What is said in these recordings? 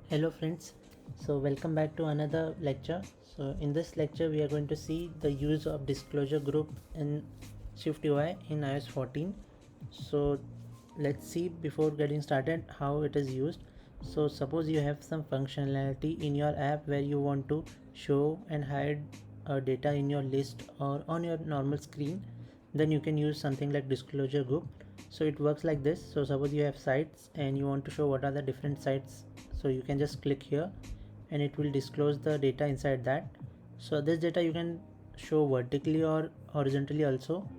Hello friends, so welcome back to another lecture. So in this lecture we are going to see the use of disclosure group in SwiftUI in iOS 14. So let's see before getting started how it is used. So suppose you have some functionality in your app where you want to show and hide data in your list or on your normal screen, then you can use something like disclosure group. So it works like this. So suppose you have sites and you want to show what are the different sites, so you can just click here and it will disclose the data inside that. So this data you can show vertically or horizontally also,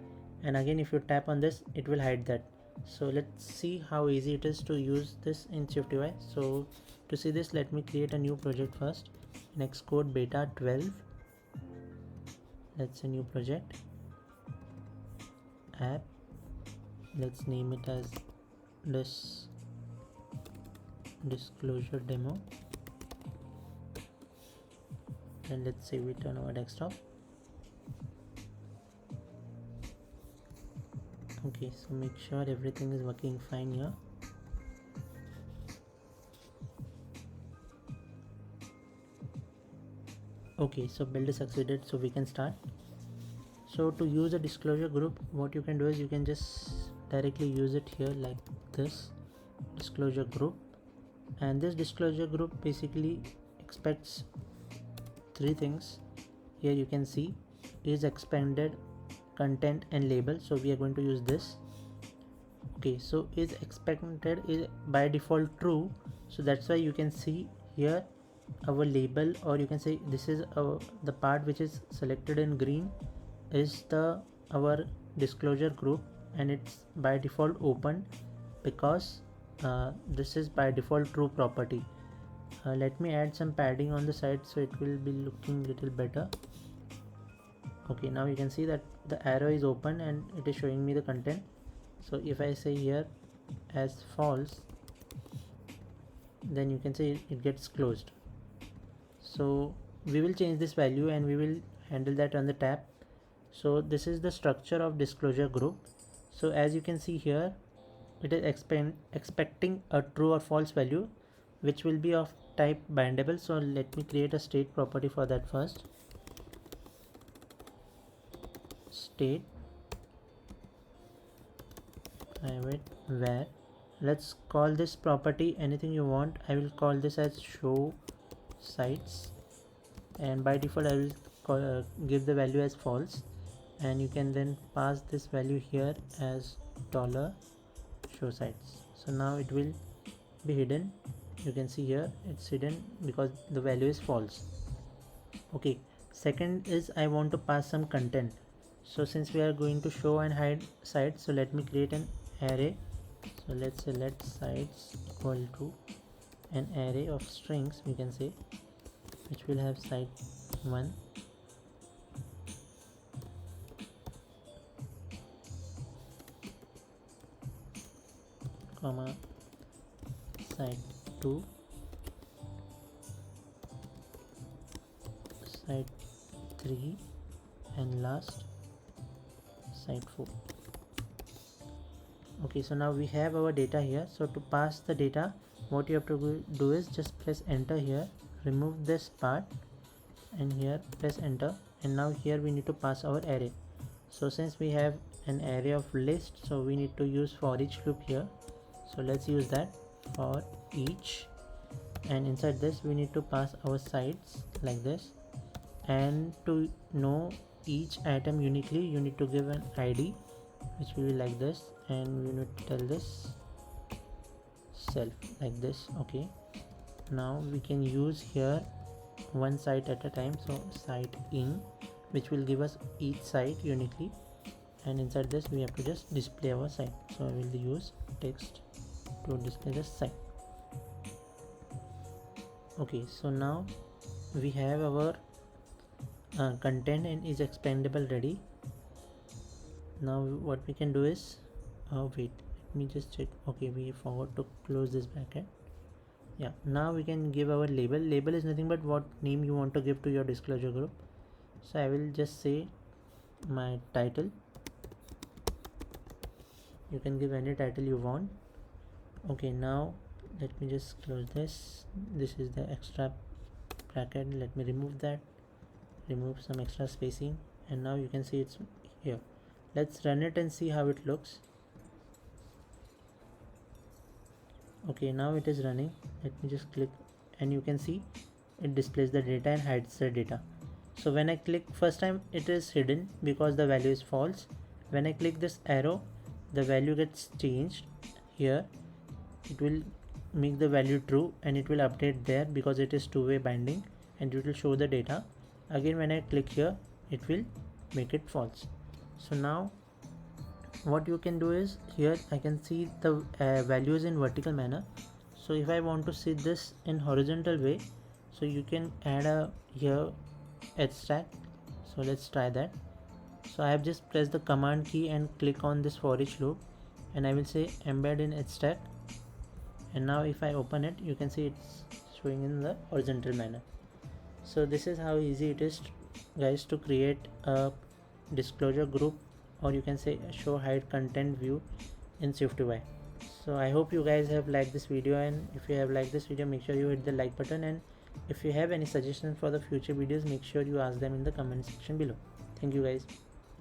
and again if you tap on this it will hide that. So let's see how easy it is to use this in SwiftUI. So to see this, let me create a new project first. Xcode beta 12. Let's a new project, app. Let's name it as this disclosure demo, and let's save it on our desktop. Okay, so make sure everything is working fine here. Okay, so build is succeeded, so we can start. So to use a disclosure group, what you can do is you can just directly use it here like this disclosure group, and this disclosure group basically expects three things. Here you can see is expanded, content and label, so we are going to use this. Okay, so is expected is by default true, so that's why you can see here our label, or you can say this is the part which is selected in green is the our disclosure group, and it's by default open because this is by default true property. Let me add some padding on the side so it will be looking little better. Okay, now you can see that the arrow is open and it is showing me the content. So if I say here as false, then you can say it gets closed. So we will change this value and we will handle that on the tab. So this is the structure of disclosure group. So as you can see here, it is expecting a true or false value which will be of type bindable. So let me create a state property for that first. State private var. Let's call this property anything you want. I will call this as show sites, and by default I will give the value as false, and you can then pass this value here as dollar show sites. So now it will be hidden. You can see here it's hidden because the value is false. Okay, second is I want to pass some content. So since we are going to show and hide sites, so let me create an array. So let's say let sites equal to an array of strings, we can say, which will have site 1, comma site 2, site 3, and last site 4. Okay, so now we have our data here. So to pass the data, what you have to do is just press enter here, remove this part, and here press enter, and now here we need to pass our array. So since we have an array of list, so we need to use for each loop here. So let's use that for each, and inside this we need to pass our sites like this, and to know each item uniquely you need to give an ID which will be like this, and we need to tell this self like this. Okay, now we can use here one site at a time, so site in, which will give us each site uniquely, and inside this we have to just display our site. So I will use text to display the site. Okay, so now we have our content and is expandable ready. Now what we can do is wait, let me just check. Okay, we forgot to close this bracket. Yeah, now we can give our label. Label is nothing but what name you want to give to your disclosure group. So I will just say my title. You can give any title you want. Okay, now let me just close this. This is the extra bracket. Let me remove that, remove some extra spacing, and now you can see it's here. Let's run it and see how it looks. Okay, now it is running. Let me just click, and you can see it displays the data and hides the data. So when I click first time, it is hidden because the value is false. When I click this arrow, the value gets changed. Here it will make the value true and it will update there because it is two-way binding, and it will show the data. Again when I click here, it will make it false. So now what you can do is, here I can see the values in vertical manner. So if I want to see this in horizontal way, so you can add a here edge stack. So let's try that. So I have just pressed the command key and click on this for each loop, and I will say embed in edge stack, and now if I open it, you can see it's showing in the horizontal manner. So this is how easy it is, guys, to create a disclosure group, or you can say a show hide content view in SwiftUI. So I hope you guys have liked this video, and if you have liked this video, make sure you hit the like button, and if you have any suggestions for the future videos, make sure you ask them in the comment section below. Thank you guys.